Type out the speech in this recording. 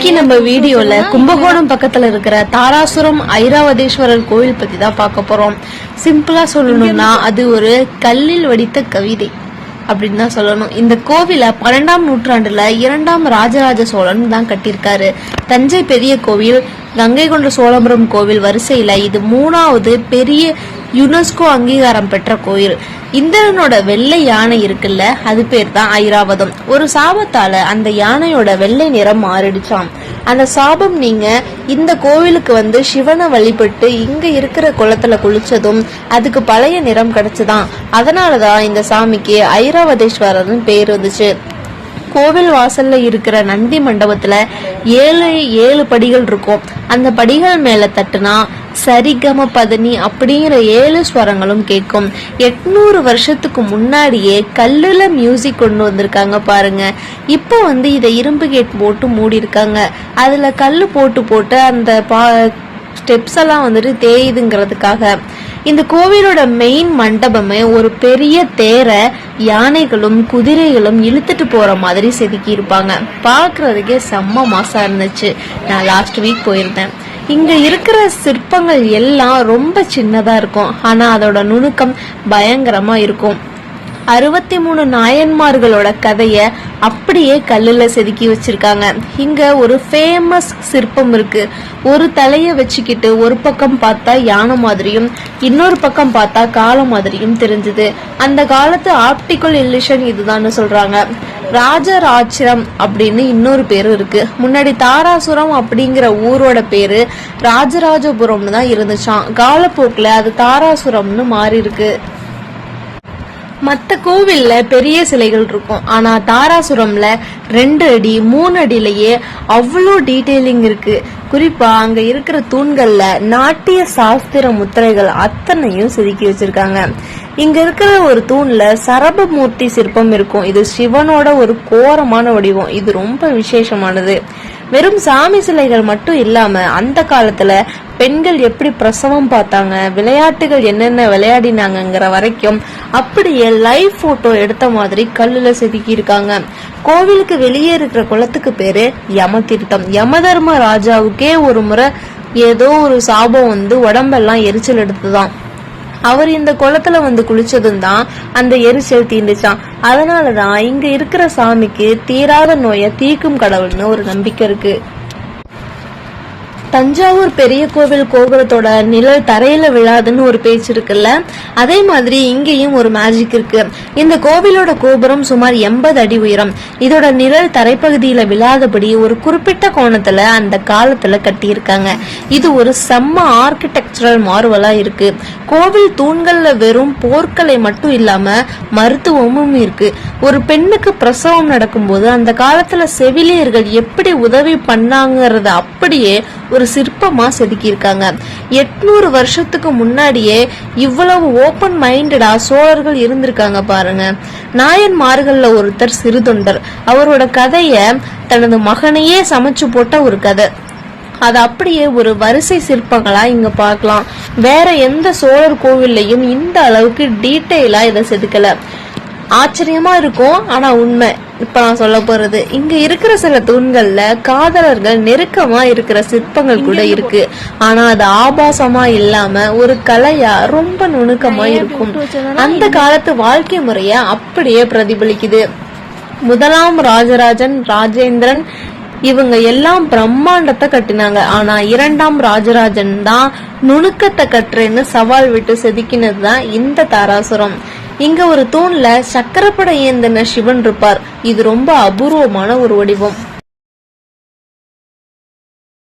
இன்னைக்கு நம்ம வீடியோல கும்பகோணம் பக்கத்துல இருக்கிற தாராசுரம் ஐராவதேஸ்வரர் கோவில் பத்தி தான் பார்க்க போறோம். சிம்பிளா சொல்லணும்னா அது ஒரு கல்லில் வடித்த கவிதை அப்படின்னு தான் சொல்லணும். இந்த கோவில 12ஆம் நூற்றாண்டுல 2ஆம் ராஜராஜ சோழன் தான் கட்டியிருக்காரு. தஞ்சை பெரிய கோவில், கங்கை கொண்ட சோழபுரம் கோவில் வரிசையில இது 3வது பெரிய யுனெஸ்கோ அங்கீகாரம் பெற்ற கோயில். இந்திரனோட வெள்ளை யானை இருக்குல்ல, அது பேர் தான் ஐராவதம். ஒரு சாபத்தால அந்த யானையோட வெள்ளை நிறம் மாறிடுச்சாம். அந்த சாபம் நீங்க இந்த கோவிலுக்கு வந்து சிவனை வழிபட்டு இங்க இருக்கிற குளத்துல குளிச்சதும் அதுக்கு பழைய நிறம் கிடைச்சுதான். அதனாலதான் இந்த சாமிக்கு ஐராவதேஸ்வரர்னு பேர் வந்துச்சு. கோவில் வாசல்ல இருக்கிற நந்தி மண்டபத்துல 7 படிகள் இருக்கும். அந்த படிகள் மேல தட்டுனா சரிகம பதனி அப்படிங்கிற 7 ஸ்வரங்களும் கேட்கும். 800 வருஷத்துக்கு முன்னாடியே கல்லுல மியூசிக் கொண்டு வந்திருக்காங்க பாருங்க. இப்போ வந்து இதை இரும்பு கேட் போட்டு மூடி இருக்காங்க. அதுல கல்லு போட்டு அந்த ஸ்டெப்ஸ் எல்லாம் வந்துட்டு தேயுதுங்கிறதுக்காக. இந்த கோவிலோட மெயின் மண்டபமே ஒரு பெரிய தேரை யானைகளும் குதிரைகளும் இழுத்துட்டு போற மாதிரி செதுக்கி இருப்பாங்க. பாக்குறதுக்கே செம்ம மாசா இருந்துச்சு. நான் லாஸ்ட் வீக் போயிருந்தேன். இங்க இருக்கிற சிற்பங்கள் எல்லாம் ரொம்ப சின்னதா இருக்கும், ஆனா அதோட நுணுக்கம் பயங்கரமா இருக்கும். 63 நாயன்மார்களோட கதைய அப்படியே கல்லுல செதுக்கி வச்சிருக்காங்க. இங்க ஒரு ஃபேமஸ் சிற்பம் இருக்கு. ஒரு தலைய வச்சுக்கிட்டு ஒரு பக்கம் பார்த்தா யானை மாதிரியும் இன்னொரு பக்கம் பார்த்தா காளை மாதிரியும் தெரிஞ்சது. அந்த காலத்து ஆப்டிக்கல் இல்லுஷன் இதுதான் சொல்றாங்க. ராஜராஜ்யம் அப்படின்னு இன்னொரு பேரு இருக்கு. முன்னாடி தாராசுரம் அப்படிங்கிற ஊரோட பேரு ராஜராஜபுரம்னு தான் இருந்துச்சான். காலப்போக்குல அது தாராசுரம்னு மாறி இருக்கு. மத்த கோவில்ல பெரிய சிலைகள் இருக்கும், ஆனா தாராசுரம்ல 2 அடி 3 அடியிலேயே அவ்வளோ டீடைலிங் இருக்கு. குறிப்பா அங்க இருக்கிற தூண்கள்ல நாட்டிய சாஸ்திர முத்திரைகள் அத்தனையும் செதுக்கி வச்சிருக்காங்க. இங்க இருக்கிற ஒரு தூண்ல சரபமூர்த்தி சிற்பம் இருக்கும். இது சிவனோட ஒரு கோரமான வடிவம். இது ரொம்ப விசேஷமானது. வெறும் சாமி சிலைகள் மட்டும் இல்லாம அந்த காலத்துல பெண்கள் எப்படி பிரசவம் பார்த்தாங்க, விளையாட்டுகள் என்னென்ன விளையாடினாங்கிற வரைக்கும் அப்படியே லைவ் போட்டோ எடுத்த மாதிரி கல்லுல செதுக்கி இருக்காங்க. கோவிலுக்கு வெளியே இருக்கிற குளத்துக்கு பேரு யம தீர்த்தம். யமதர்ம ராஜாவுக்கே ஒரு முறை ஏதோ ஒரு சாபம் வந்து உடம்பெல்லாம் எரிச்சல் எடுத்துதான். அவர் இந்த குளத்துல வந்து குளிச்சதும் தான் அந்த எரிச்சல் தீண்டுச்சான். அதனாலதான் இங்க இருக்கிற சாமிக்கு தீராத நோயை தீர்க்கும் கடவுள்னு ஒரு நம்பிக்கை இருக்கு. தஞ்சாவூர் பெரிய கோவில் கோபுரத்தோட நிழல் தரையில விழாதுன்னு ஒரு பேச்சு இருக்குல்ல, அதே மாதிரி இங்கேயும் ஒரு மேஜிக் இருக்கு. இந்த கோவிலோட கோபுரம் சுமார் 80 அடி உயரம். இதோட நிழல் தரைப்பகுதியில விழாதபடி ஒரு குறிப்பிட்ட கோணத்துல அந்த காலத்துல கட்டியிருக்காங்க. இது ஒரு செம்ம ஆர்கிடெக்சரல் மார்வலா இருக்கு. கோவில் தூண்கள்ல வெறும் போர்க்கலை மட்டும் இல்லாம மருத்துவமும் இருக்கு. ஒரு பெண்ணுக்கு பிரசவம் நடக்கும்போது அந்த காலத்துல செவிலியர்கள் எப்படி உதவி பண்ணாங்கறத அப்படியே ஒரு சிற்பமா செதுக்கி இருக்காங்க. 800 வருஷத்துக்கு முன்னாடியே இவ்வளவு ஓபன் மைண்டடா சோழர்கள் இருந்திருக்காங்க பாருங்க. நாயன்மார்கள்ல ஒருத்தர் சிறுதொண்டர். அவரோட கதைய தனது மகனையே சமைச்சு போட்ட ஒரு கதை. அது அப்படியே ஒரு வரிசை சிற்பங்களா இங்க பார்க்கலாம். வேற எந்த சோழர் கோவில்லையும் இந்த அளவுக்கு டீட்டெயிலா இதை செதுக்கல. ஆச்சரியமா இருக்கும், ஆனா உண்மை. இப்ப நான் சொல்ல போறது, இங்க இருக்கிற சில தூண்கள்ல காதலர்கள் நெருக்கமா இருக்கிற சிற்பங்கள் கூட இருக்கு. ஆனா அது ஆபாசமா இல்லாம ஒரு கலையா ரொம்ப நுணுக்கமா இருக்கும். அந்த காலத்து வாழ்க்கை முறைய அப்படியே பிரதிபலிக்குது. 1ஆம் ராஜராஜன், ராஜேந்திரன் இவங்க எல்லாம் பிரம்மாண்டத்தை கட்டினாங்க. ஆனா 2ஆம் ராஜராஜன் தான் நுணுக்கத்தை கட்டுறேன்னு சவால் விட்டு செதுக்கினதுதான் இந்த தாராசுரம். இங்க ஒரு தூண்ல சக்கரப்படை ஏந்தின சிவன் இருப்பார். இது ரொம்ப அபூர்வமான ஒரு வடிவம்.